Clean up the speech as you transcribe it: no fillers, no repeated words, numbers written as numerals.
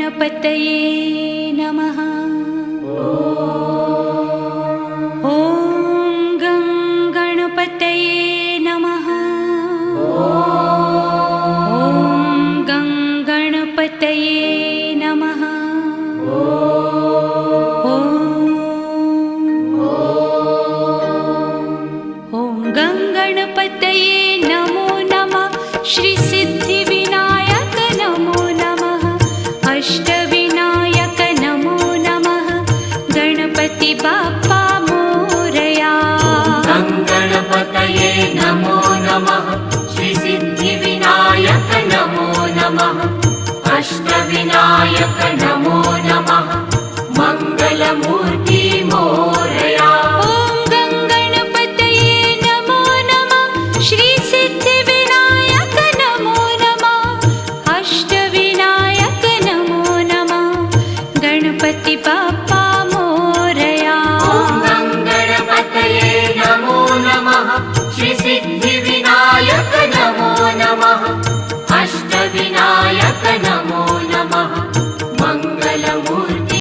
गणपतये नमः। ॐ गं गणपतये नमः। ॐ गं गणपतये नमः। ॐ गं गणपतये नमो नमः। श्री सिद्धिविनायक नमो नमः। अष्टविनायक नमो नमः। गणपति बाप्पा मोरया। गं गणपतये नमो नमः। श्री सिद्धिविनायक नमो नमः। अष्टविनायक नमो नमः। मंगलमूर्ति मोरया। ॐ गं गणपतये नमो नमः। श्री सिद्धिविनायक नमो नमः। अष्टविनायक नमो नमः। गणपति बाप्पा